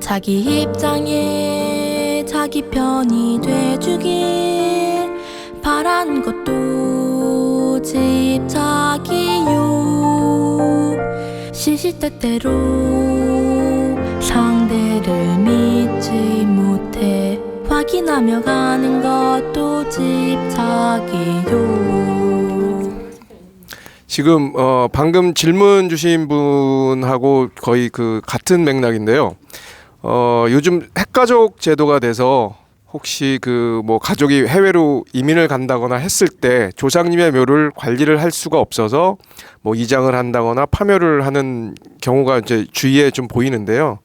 자기 입장에 자기 편이 돼주길 바란 것도 집 자기요. 시시때때로 상대를 믿지 못해 확인하며 가는 것도 집 자기요. 지금 방금 질문 주신 분하고 거의 그 같은 맥락인데요. 요즘 핵가족 제도가 돼서 혹시 그 뭐 가족이 해외로 이민을 간다거나 했을 때 조상님의 묘를 관리를 할 수가 없어서 뭐 이장을 한다거나 파묘를 하는 경우가 이제 주위에 좀 보이는데요.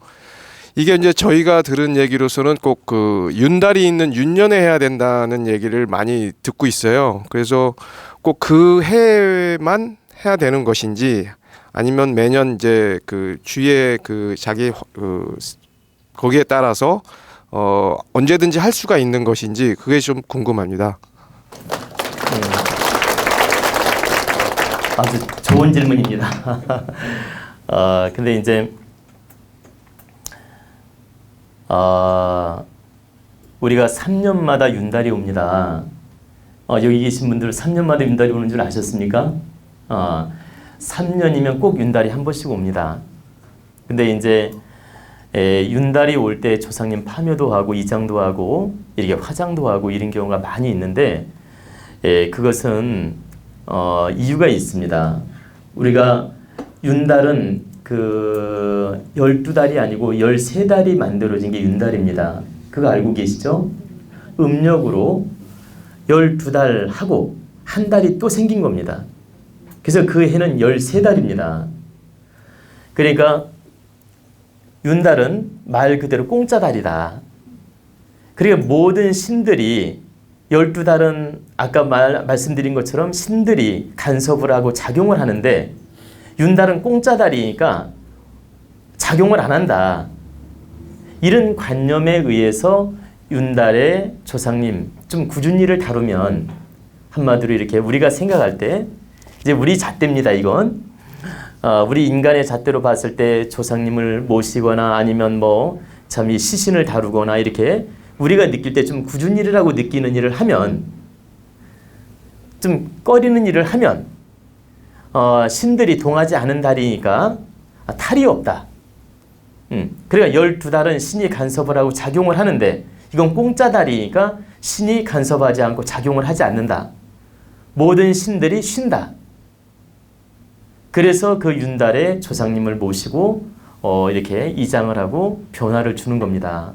이게 이제 저희가 들은 얘기로서는 꼭 그 윤달이 있는 윤년에 해야 된다는 얘기를 많이 듣고 있어요. 그래서 꼭 그 해만 해야 되는 것인지 아니면 매년 이제 그 주위에 그 자기 거기에 따라서 언제든지 할 수가 있는 것인지 그게 좀 궁금합니다. 아주 좋은 질문입니다. 근데 이제 우리가 3년마다 윤달이 옵니다. 여기 계신 분들 3년마다 윤달이 오는 줄 아셨습니까? 3년이면 꼭 윤달이 한 번씩 옵니다. 근데 이제 윤달이 올 때 조상님 파묘도 하고 이장도 하고 이렇게 화장도 하고 이런 경우가 많이 있는데 그것은 이유가 있습니다. 우리가 윤달은 그 12달이 아니고 13달이 만들어진 게 윤달입니다. 그거 알고 계시죠? 음력으로 12달 하고 한 달이 또 생긴 겁니다. 그래서 그 해는 13달입니다. 그러니까 윤달은 말 그대로 공짜달이다. 그러니까 모든 신들이 12달은 아까 말씀드린 것처럼 신들이 간섭을 하고 작용을 하는데 윤달은 공짜달이니까 작용을 안 한다. 이런 관념에 의해서 윤달의 조상님, 좀 꾸준히를 다루면 한마디로 이렇게 우리가 생각할 때 이제 우리 잣대입니다. 이건 우리 인간의 잣대로 봤을 때 조상님을 모시거나 아니면 뭐 참 이 시신을 다루거나 이렇게 우리가 느낄 때 좀 꾸준히라고 느끼는 일을 하면 좀 꺼리는 일을 하면 신들이 동하지 않은 달이니까 탈이 없다. 그러니까 12달은 신이 간섭을 하고 작용을 하는데 이건 공짜 달이니까 신이 간섭하지 않고 작용을 하지 않는다. 모든 신들이 쉰다. 그래서 그 윤달에 조상님을 모시고 이렇게 이장을 하고 변화를 주는 겁니다.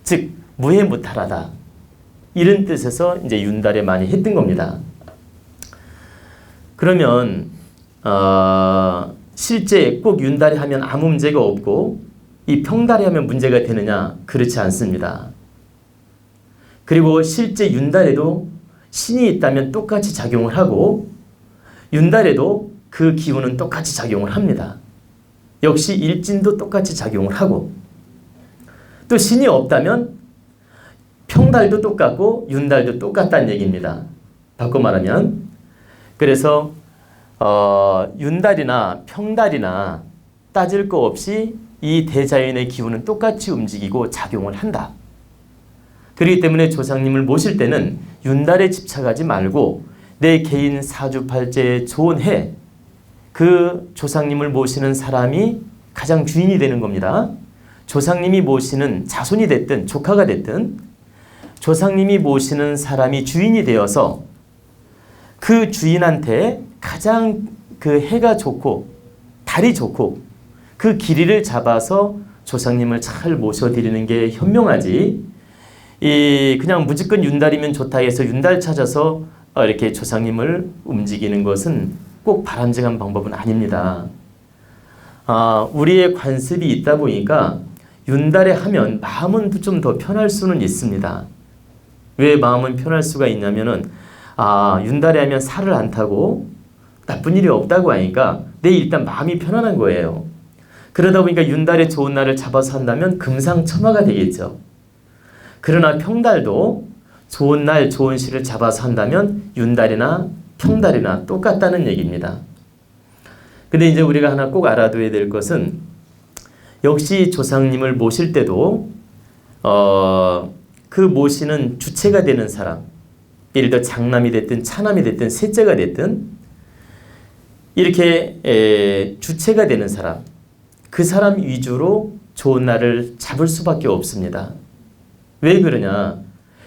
즉 무해무탈하다. 이런 뜻에서 이제 윤달에 많이 했던 겁니다. 그러면 실제 꼭 윤달에 하면 아무 문제가 없고 이 평달에 하면 문제가 되느냐? 그렇지 않습니다. 그리고 실제 윤달에도 신이 있다면 똑같이 작용을 하고 윤달에도 그 기운은 똑같이 작용을 합니다. 역시 일진도 똑같이 작용을 하고 또 신이 없다면 평달도 똑같고 윤달도 똑같다는 얘기입니다. 바꿔 말하면 그래서 윤달이나 평달이나 따질 거 없이 이 대자연의 기운은 똑같이 움직이고 작용을 한다. 그렇기 때문에 조상님을 모실 때는 윤달에 집착하지 말고 내 개인 사주팔자에 좋은 해 그 조상님을 모시는 사람이 가장 주인이 되는 겁니다. 조상님이 모시는 자손이 됐든 조카가 됐든 조상님이 모시는 사람이 주인이 되어서 그 주인한테 가장 그 해가 좋고 달이 좋고 그 길이를 잡아서 조상님을 잘 모셔드리는 게 현명하지. 그냥 무조건 윤달이면 좋다 해서 윤달 찾아서 이렇게 조상님을 움직이는 것은 꼭 바람직한 방법은 아닙니다. 우리의 관습이 있다 보니까 윤달에 하면 마음은 좀 더 편할 수는 있습니다. 왜 마음은 편할 수가 있냐면은 윤달에 하면 살을 안 타고 나쁜 일이 없다고 하니까 내 일단 마음이 편안한 거예요. 그러다 보니까 윤달에 좋은 날을 잡아서 한다면 금상첨화가 되겠죠. 그러나 평달도 좋은 날 좋은 시를 잡아서 한다면 윤달이나 평달이나 똑같다는 얘기입니다. 근데 이제 우리가 하나 꼭 알아둬야 될 것은 역시 조상님을 모실 때도 그 모시는 주체가 되는 사람, 예를 들어 장남이 됐든 차남이 됐든 셋째가 됐든 이렇게 주체가 되는 사람, 그 사람 위주로 좋은 날을 잡을 수밖에 없습니다. 왜 그러냐?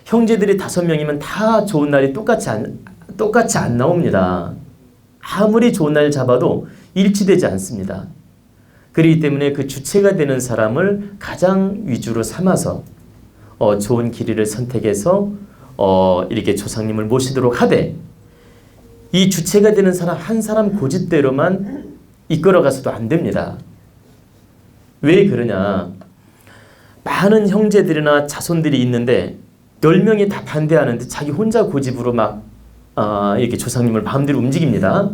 형제들이 5명이면 다 좋은 날이 똑같이 안 나옵니다. 아무리 좋은 날 잡아도 일치되지 않습니다. 그렇기 때문에 그 주체가 되는 사람을 가장 위주로 삼아서 좋은 길이를 선택해서 이렇게 조상님을 모시도록 하되, 이 주체가 되는 사람 한 사람 고집대로만 이끌어가서도 안 됩니다. 왜 그러냐? 많은 형제들이나 자손들이 있는데 10명이 다 반대하는데 자기 혼자 고집으로 막 이렇게 조상님을 마음대로 움직입니다.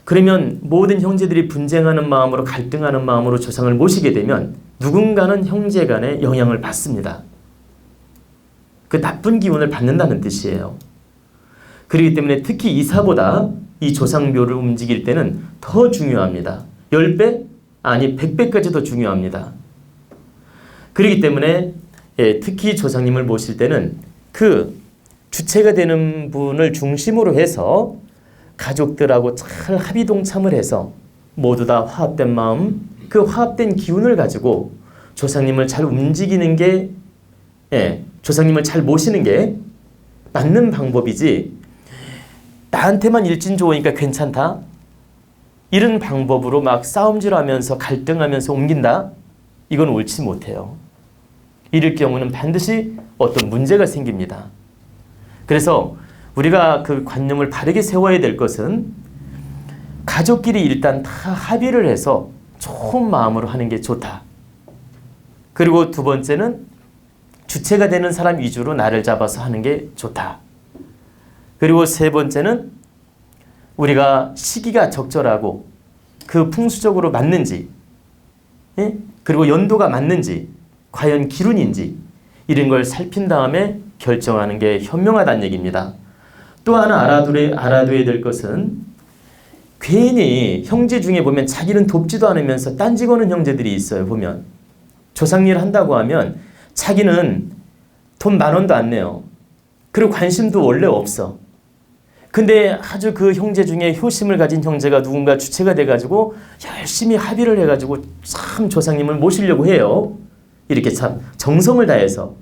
그러면 모든 형제들이 분쟁하는 마음으로, 갈등하는 마음으로 조상을 모시게 되면 누군가는 형제 간에 영향을 받습니다. 그 나쁜 기운을 받는다는 뜻이에요. 그렇기 때문에 특히 이사보다 이 조상묘를 움직일 때는 더 중요합니다. 10배? 아니 100배까지 더 중요합니다. 그렇기 때문에 특히 조상님을 모실 때는 그 주체가 되는 분을 중심으로 해서 가족들하고 잘 합의동참을 해서 모두 다 화합된 마음, 그 화합된 기운을 가지고 조상님을 잘 움직이는 게, 조상님을 잘 모시는 게 맞는 방법이지, 나한테만 일진 좋으니까 괜찮다, 이런 방법으로 막 싸움질하면서 갈등하면서 옮긴다, 이건 옳지 못해요. 이럴 경우는 반드시 어떤 문제가 생깁니다. 그래서 우리가 그 관념을 바르게 세워야 될 것은 가족끼리 일단 다 합의를 해서 좋은 마음으로 하는 게 좋다. 그리고 두 번째는 주체가 되는 사람 위주로 날을 잡아서 하는 게 좋다. 그리고 세 번째는 우리가 시기가 적절하고 그 풍수적으로 맞는지, 그리고 연도가 맞는지, 과연 기룬인지, 이런 걸 살핀 다음에 결정하는 게 현명하다는 얘기입니다. 또 하나 알아둬야 될 것은, 괜히 형제 중에 보면 자기는 돕지도 않으면서 딴지 거는 형제들이 있어요. 보면 조상일 한다고 하면 자기는 돈 10,000원도 안 내요. 그리고 관심도 원래 없어. 근데 아주 그 형제 중에 효심을 가진 형제가 누군가 주체가 돼가지고 열심히 합의를 해가지고 참 조상님을 모시려고 해요. 이렇게 참 정성을 다해서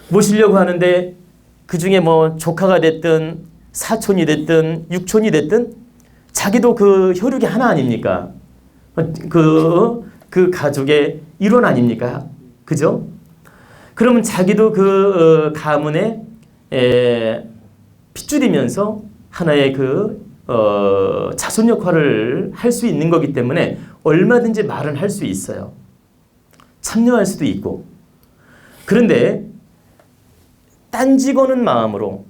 모시려고 하는데, 그 중에 뭐 조카가 됐든 사촌이 됐든 육촌이 됐든 자기도 그 혈육이 하나 아닙니까? 그 가족의 일원 아닙니까? 그죠? 그러면 자기도 그 가문에 핏줄이면서 하나의 그 자손 역할을 할 수 있는 거기 때문에 얼마든지 말은 할 수 있어요. 참여할 수도 있고. 그런데 딴지 거는 마음으로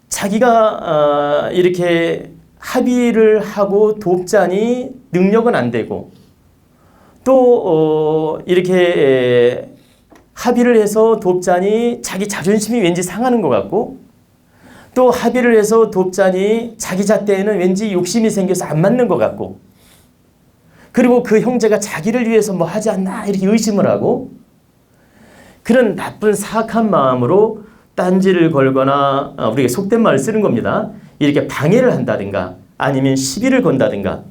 자기가 이렇게 합의를 하고 돕자니 능력은 안 되고, 또 이렇게 합의를 해서 돕자니 자기 자존심이 왠지 상하는 것 같고, 또 합의를 해서 돕자니 자기 잣대에는 왠지 욕심이 생겨서 안 맞는 것 같고, 그리고 그 형제가 자기를 위해서 뭐 하지 않나 이렇게 의심을 하고, 그런 나쁜 사악한 마음으로 딴지를 걸거나, 우리가 속된 말을 쓰는 겁니다. 이렇게 방해를 한다든가 아니면 시비를 건다든가,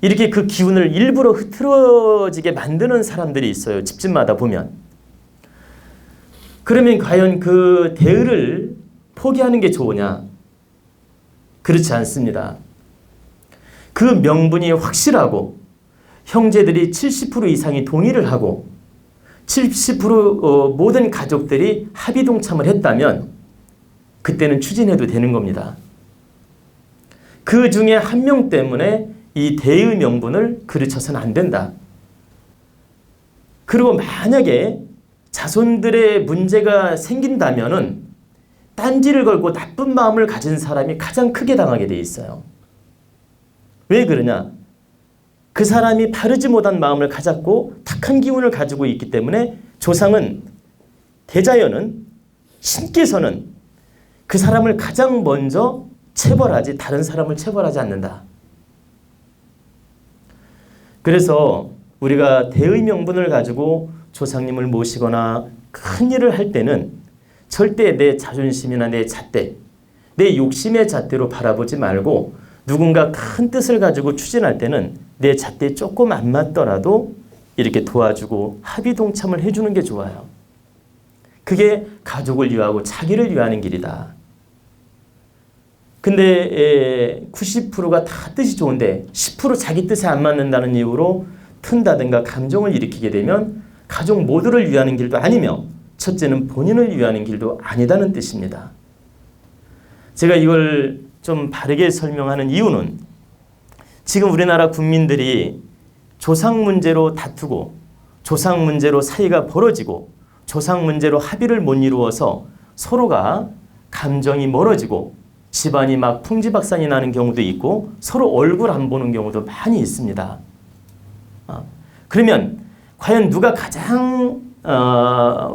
이렇게 그 기운을 일부러 흐트러지게 만드는 사람들이 있어요. 집집마다 보면. 그러면 과연 그 대의를 포기하는 게 좋으냐? 그렇지 않습니다. 그 명분이 확실하고 형제들이 70% 이상이 동의를 하고 70% 모든 가족들이 합의 동참을 했다면 그때는 추진해도 되는 겁니다. 그 중에 한 명 때문에 이 대의 명분을 그르쳐서는 안 된다. 그리고 만약에 자손들의 문제가 생긴다면은 딴지를 걸고 나쁜 마음을 가진 사람이 가장 크게 당하게 돼 있어요. 왜 그러냐? 그 사람이 바르지 못한 마음을 가졌고 탁한 기운을 가지고 있기 때문에 조상은, 대자연은, 신께서는 그 사람을 가장 먼저 체벌하지 다른 사람을 체벌하지 않는다. 그래서 우리가 대의 명분을 가지고 조상님을 모시거나 큰 일을 할 때는 절대 내 자존심이나 내 잣대, 내 욕심의 잣대로 바라보지 말고 누군가 큰 뜻을 가지고 추진할 때는 내 잣대에 조금 안 맞더라도 이렇게 도와주고 합의 동참을 해주는 게 좋아요. 그게 가족을 위하고 자기를 위하는 길이다. 근데 90%가 다 뜻이 좋은데 10% 자기 뜻에 안 맞는다는 이유로 튼다든가 감정을 일으키게 되면 가족 모두를 위하는 길도 아니며 첫째는 본인을 위하는 길도 아니다는 뜻입니다. 제가 이걸 좀 바르게 설명하는 이유는 지금 우리나라 국민들이 조상 문제로 다투고 조상 문제로 사이가 벌어지고 조상 문제로 합의를 못 이루어서 서로가 감정이 멀어지고 집안이 막 풍지박산이 나는 경우도 있고 서로 얼굴 안 보는 경우도 많이 있습니다. 그러면 과연 누가 가장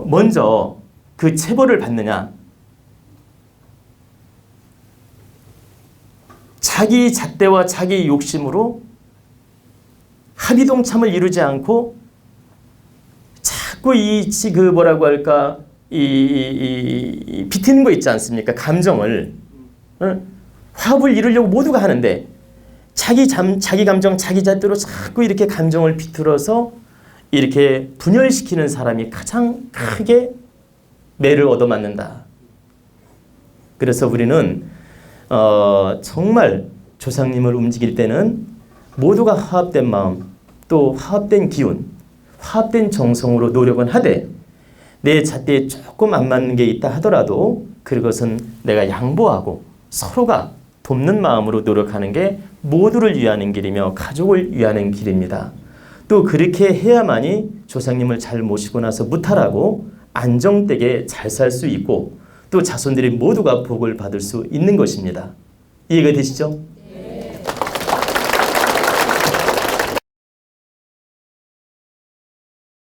먼저 그 체벌을 받느냐? 자기 잣대와 자기 욕심으로 합의 동참을 이루지 않고 자꾸 그 뭐라고 할까 비트는 거 있지 않습니까? 감정을 화합을 이루려고 모두가 하는데 자기 감정 자기 잣대로 자꾸 이렇게 감정을 비틀어서 이렇게 분열시키는 사람이 가장 크게 매를 얻어맞는다. 그래서 우리는 정말 조상님을 움직일 때는 모두가 화합된 마음 또 화합된 기운 화합된 정성으로 노력은 하되 내 잣대에 조금 안 맞는 게 있다 하더라도 그것은 내가 양보하고 서로가 돕는 마음으로 노력하는 게 모두를 위하는 길이며 가족을 위하는 길입니다. 또 그렇게 해야만이 조상님을 잘 모시고 나서 무탈하고 안정되게 잘 살 수 있고 또 자손들이 모두가 복을 받을 수 있는 것입니다. 이해가 되시죠?